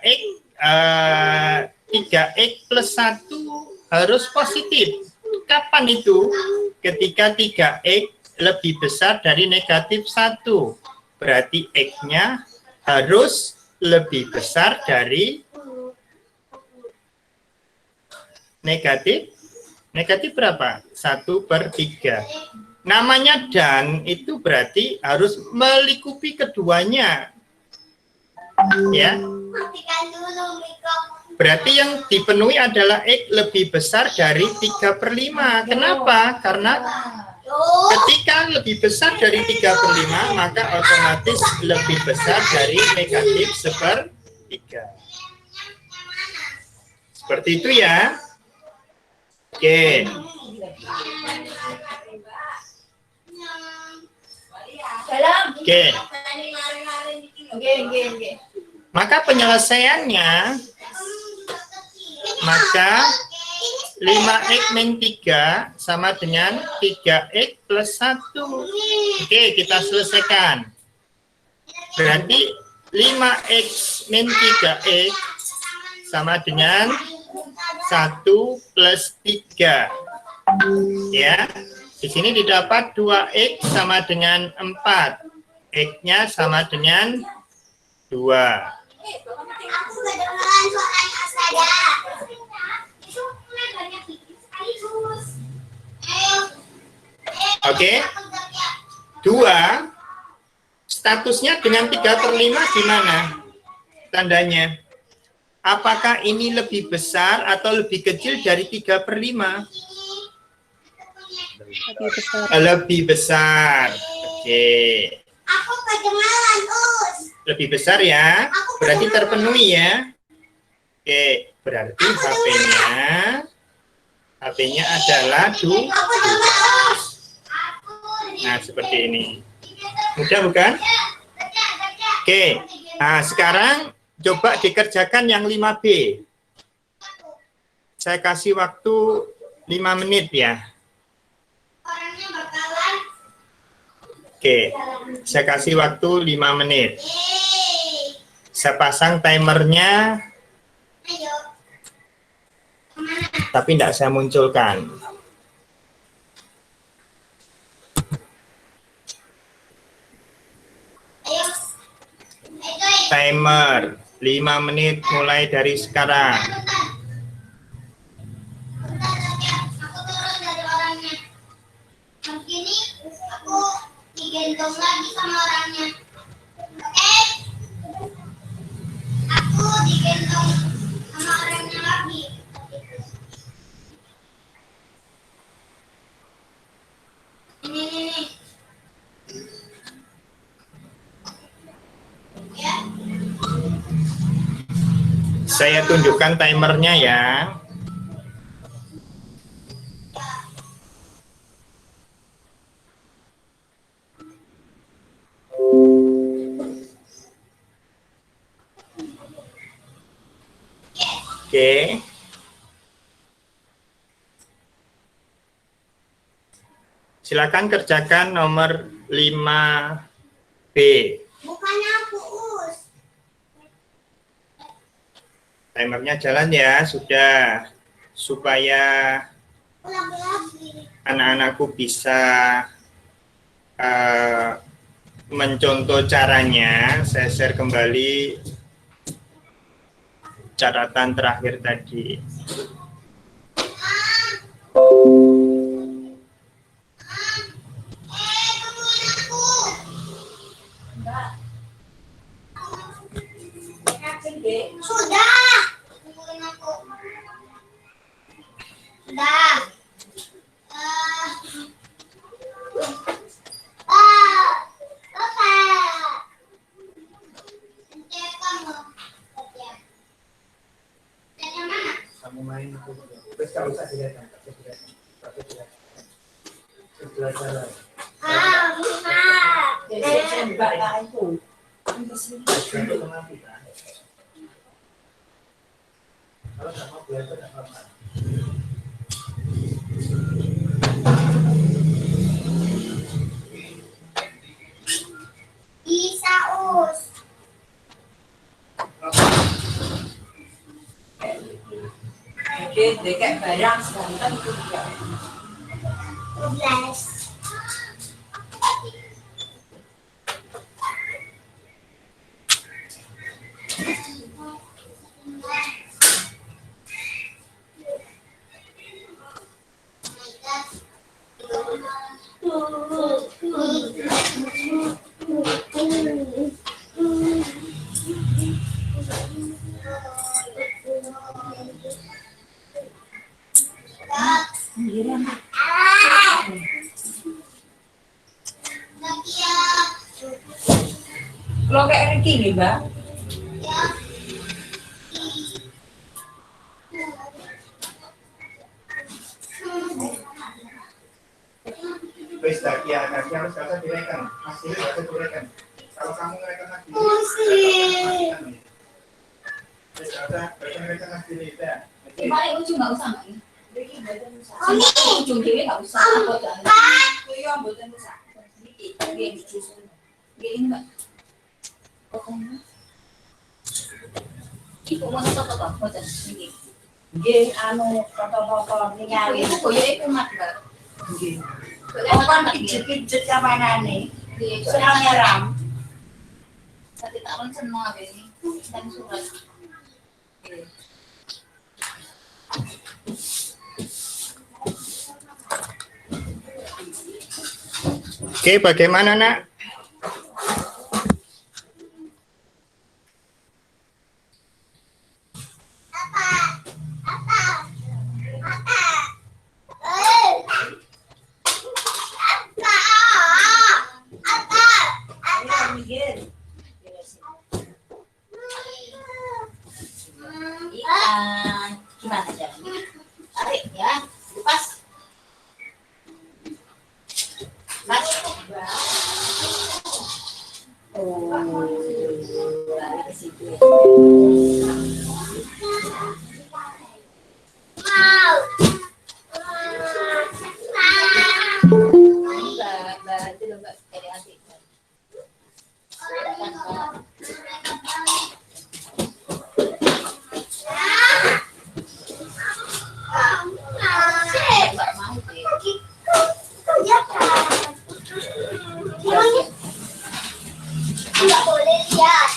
A: plus 1 harus positif. Kapan itu? Ketika 3x lebih besar dari negatif 1. Berarti x-nya harus lebih besar dari negatif berapa? 1/3. Namanya dan itu berarti harus melingkupi keduanya. Ya. Berarti yang dipenuhi adalah x lebih besar dari 3/5. Kenapa? Karena ketika lebih besar dari 3/5, maka otomatis lebih besar dari negatif 1/3. Seperti itu ya. Oke. Oke. Maka penyelesaiannya, maka 5x min 3 sama dengan 3x plus 1. Oke, kita selesaikan. Berarti 5x min 3x sama dengan 1 plus 3. Ya, di sini didapat 2x sama dengan 4. X-nya sama dengan 2. Oke. 2 statusnya dengan 3/5 gimana? Tandanya. Apakah ini lebih besar atau lebih kecil dari 3/5?
C: Lebih besar.
A: Lebih besar. Oke. Lebih besar ya. Berarti terpenuhi ya. Oke, berarti HP-nya adalah 2. Nah, seperti ini. Mudah bukan? Oke. Nah, sekarang coba dikerjakan yang 5B. Saya kasih waktu 5 menit ya. Oke, saya kasih waktu 5 menit. Saya pasang timernya, tapi tidak saya munculkan. Timer 5 menit mulai dari sekarang.
F: Digendong lagi sama orangnya. Oke? Aku digendong sama orangnya lagi. Ini. Ya.
A: Saya tunjukkan timernya ya. Oke. Silakan kerjakan nomor 5B.
F: Bukannya aku us.
A: Timernya jalan ya, sudah. Supaya
F: Ulang lagi.
A: anak-anakku bisa mencontoh caranya, saya share kembali catatan terakhir tadi.
F: Tungguin aku. Sudah. Tungguin aku. Sudah. Papa. Cek kamu. Cek yang mana?
A: Kamu main itu. Terus kalau usah dilihat. Sebelah jalan. Kalau nggak mau belajar nggak apa-apa.
F: Bisa us.
E: Oke, dekat barang sekarang kan itu juga.
F: 12.
E: Kalau kayak Ricky nih, Mbak.
A: Wes tak ya, nanti harus kata direkan. Masih harus direkan. Kalau kamu direkan lagi.
F: Pusing.
A: Wes kata direkan lagi nih, ya.
B: Balik ujung nggak usah nggak?
F: Mami.
B: Ujung kiri nggak usah. Aku jangan.
E: Itu yang buatan besar.
B: Gini, gini mbak. Pokoknya. Ibu mau apa? Mau jadi.
E: Nggih, anu foto-foto ningali.
B: Itu koyo itu mat mbak.
E: Nggih.
B: Kalau kan
E: Pijet-pijet kamanane.
B: di
E: Senang nyeram.
B: satu tahun seneng apa ini? Dan surat.
A: Oke, bagaimana nak?
B: Ikan gimana caranya? Tarik ya, lepas. Masuk. Oh, tarik ke situ. Mbak, itu loh mbak, dari adik. Mbak mau deh.
F: Nggak boleh lihat.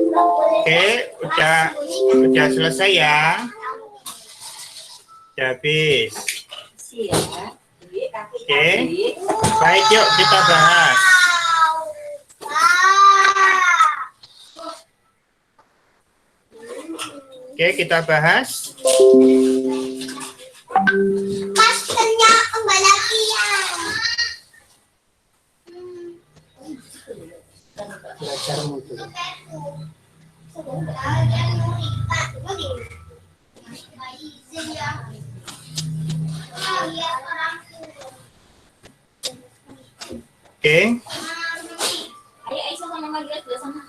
A: Oke, udah selesai ya. Udah habis.
E: Siap. Nggih, kaki.
A: Oke. Baik, yuk kita bahas. Oke, kita bahas.
F: Maskernya kembali lagi ya.
A: Belajar mutu. Oke.
B: Ayo Aisyah sama Mama lihat dulu sana.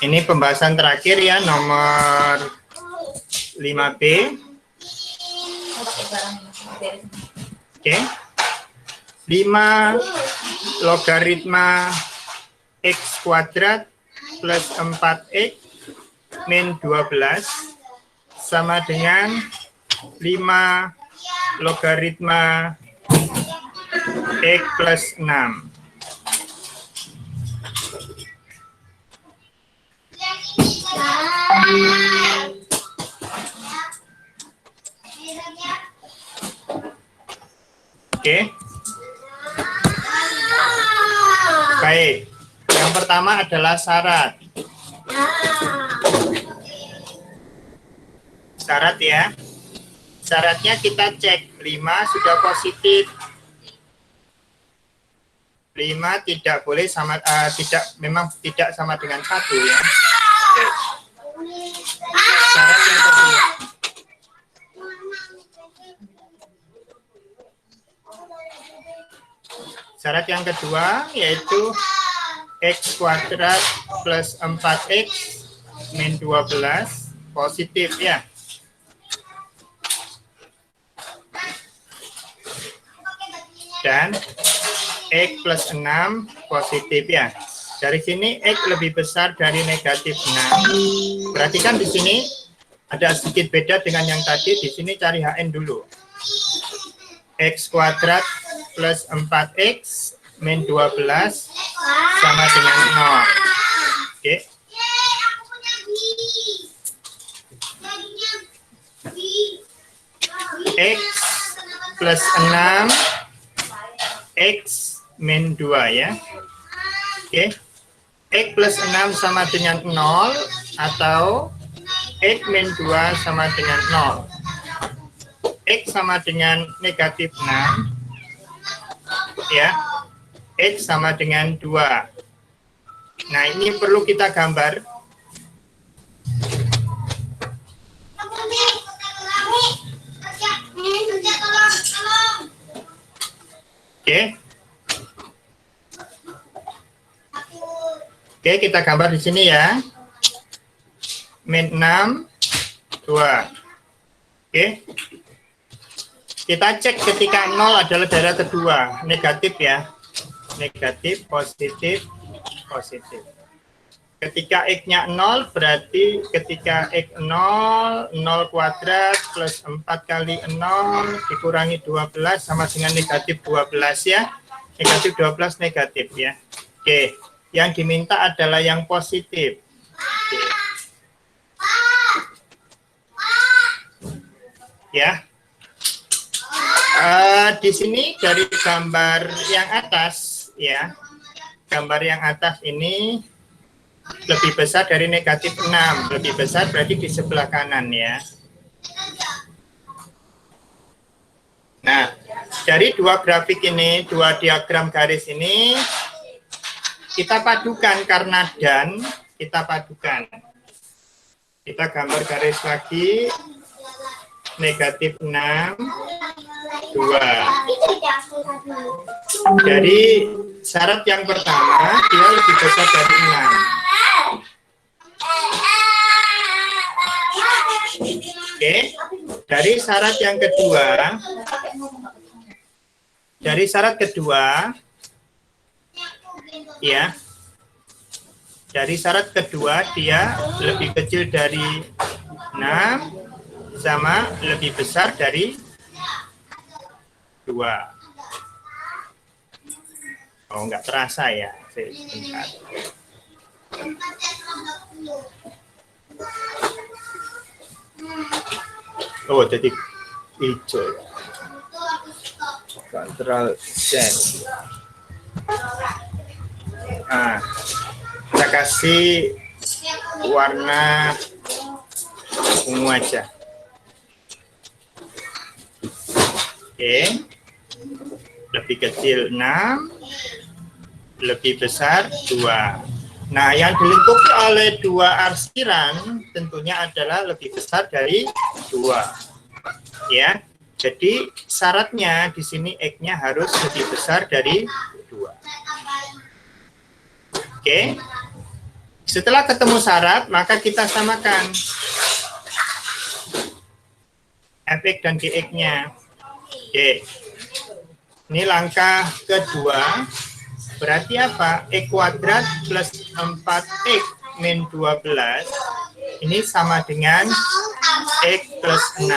A: Ini pembahasan terakhir ya, nomor 5B. Oke. 5 logaritma X kuadrat plus 4X min 12 sama dengan 5 logaritma X plus 6. Oke. Baik. Yang pertama adalah syarat. Syarat ya. Syaratnya kita cek 5 sudah positif. 5 tidak boleh sama memang tidak sama dengan 1 ya. Oke. Syarat yang kedua. Syarat yang kedua yaitu X kuadrat plus 4X min 12 positif ya. Dan X plus 6 positif ya. Dari sini X lebih besar dari negatif 6. Perhatikan di sini ada sedikit beda dengan yang tadi. Di sini cari HN dulu. X kuadrat plus 4X min 12 sama dengan 0. Oke. X plus 6 X min 2 ya. Oke. X plus 6 sama dengan 0 atau X min 2 sama dengan 0. X sama dengan negatif 6 ya. X sama dengan 2. Nah, ini perlu kita gambar. Oke. Oke, kita gambar di sini ya. Min 6, 2. Oke. Kita cek ketika 0 adalah darah kedua, negatif ya. Negatif, positif, positif. Ketika X-nya 0, berarti ketika X 0, 0 kuadrat plus 4 kali 0 dikurangi 12 sama dengan negatif 12 ya. Negatif 12 negatif ya. Oke, yang diminta adalah yang positif. Oke. Ya. Di sini dari gambar yang atas ya, gambar yang atas ini lebih besar dari negatif 6, lebih besar berarti di sebelah kanan ya. Nah, dari dua grafik ini, dua diagram garis ini kita padukan karena dan kita padukan. Kita gambar garis lagi, negatif 6, 2. Jadi syarat yang pertama dia lebih besar dari 6. Oke, dari syarat yang kedua, ya, dari syarat kedua dia lebih kecil dari 6 sama lebih besar dari 2. Oh, nggak terasa ya. Sebentar. Oh, jadi hijau. Control Z. Kita kasih warna ungu aja. Oke. Lebih kecil 6, lebih besar 2. Nah, yang dilingkupi oleh 2 arsiran tentunya adalah lebih besar dari 2. Ya. Jadi syaratnya di sini X-nya harus lebih besar dari 2. Oke. Setelah ketemu syarat, maka kita samakan fx dan gx-nya. Oke. Ini langkah kedua. Berarti apa? X kuadrat plus 4x min 12 ini sama dengan X plus 6.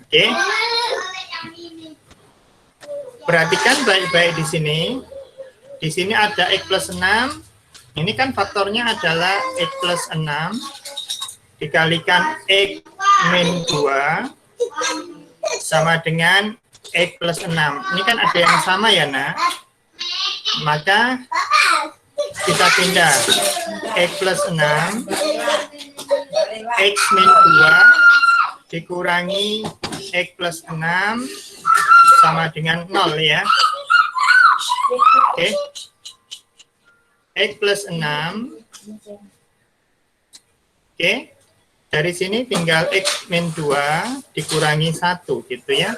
A: Oke. Perhatikan baik-baik di sini. Di sini ada X plus 6. Ini kan faktornya adalah X plus 6 dikalikan X min 2 sama dengan X plus 6. Ini kan ada yang sama ya, nak? Maka kita pindah X plus 6, X min 2 dikurangi X plus 6 sama dengan 0 ya. Oke. X plus 6. Oke. Dari sini tinggal X min 2 dikurangi 1 gitu ya.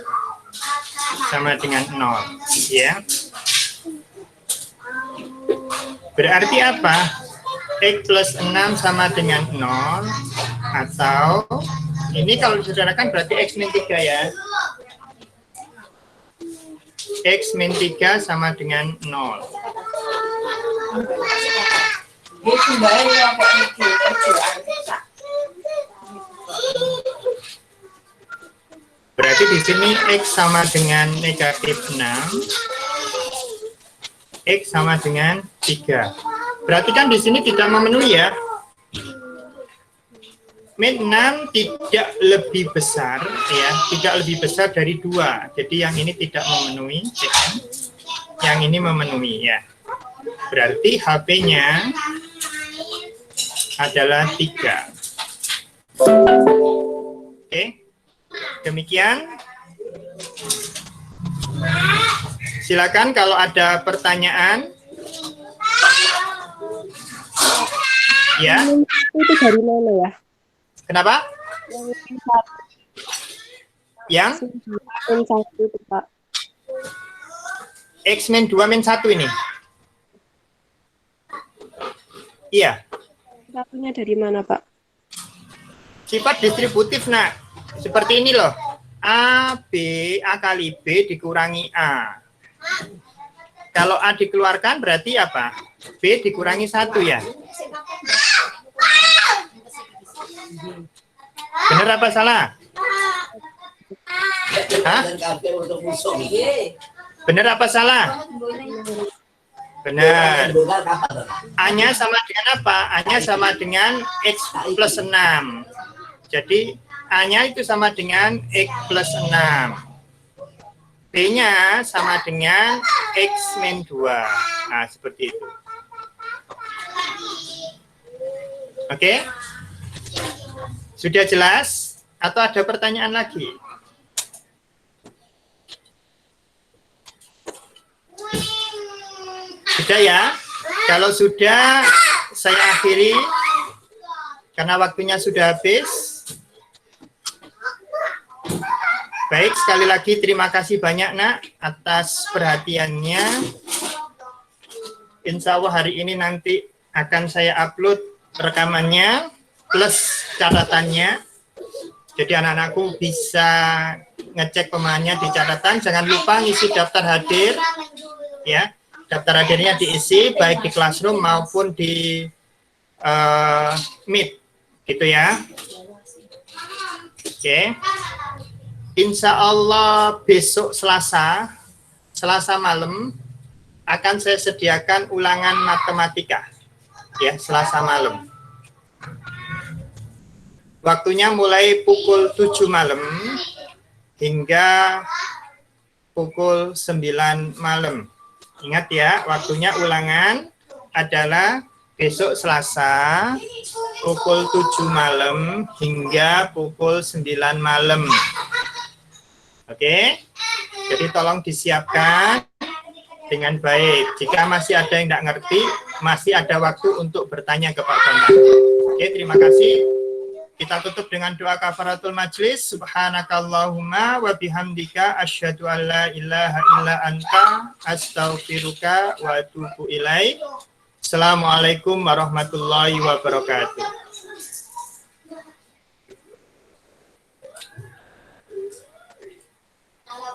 A: Sama dengan 0 ya. Berarti apa? X plus 6 sama dengan 0 atau ini kalau disederhanakan berarti X min 3 ya. X min 3 sama dengan 0. Berarti di sini X sama dengan negatif 6. X sama dengan 3. Berarti kan di sini tidak memenuhi ya. Min 6 tidak lebih besar ya, tidak lebih besar dari 2. Jadi yang ini tidak memenuhi, yang ini memenuhi ya. Berarti HP-nya adalah 3. Oke. Demikian. Silakan kalau ada pertanyaan. Ya.
G: Itu dari mana ya?
A: Kenapa? Yang
G: Min 1 itu, Pak.
A: X min 2 min 1 ini. Iya.
G: Satunya dari mana, Pak?
A: Sifat distributif, nak. Seperti ini loh. A kali B dikurangi A. Kalau A dikeluarkan berarti apa? B dikurangi 1 ya. Benar apa salah? Hah? Benar apa salah? Benar. A-nya sama dengan apa? A-nya sama dengan X plus 6. Jadi A-nya itu sama dengan X plus 6. B-nya sama dengan X min 2. Nah, seperti itu. Oke? Sudah jelas? Atau ada pertanyaan lagi? Sudah ya? Kalau sudah, saya akhiri. Karena waktunya sudah habis. Baik, sekali lagi terima kasih banyak, nak, atas perhatiannya. Insya Allah hari ini nanti akan saya upload rekamannya plus catatannya. Jadi anak-anakku bisa ngecek pemahamannya di catatan. Jangan lupa ngisi daftar hadir, ya. Daftar hadirnya diisi baik di Classroom maupun di Meet, gitu ya. Oke. Insya Allah besok Selasa malam akan saya sediakan ulangan matematika, ya, Selasa malam. Waktunya mulai pukul 7 malam hingga pukul 9 malam. Ingat ya, waktunya ulangan adalah besok Selasa pukul 7 malam hingga pukul 9 malam. Oke, jadi tolong disiapkan dengan baik. Jika masih ada yang tidak ngerti, masih ada waktu untuk bertanya ke Pak Bambang. Oke, terima kasih. Kita tutup dengan doa kafaratul majlis. Subhanakallahumma wa bihamdika asyhadu an la ilaha illa anta astaghfiruka wa atubu ilaik. Assalamualaikum warahmatullahi wabarakatuh.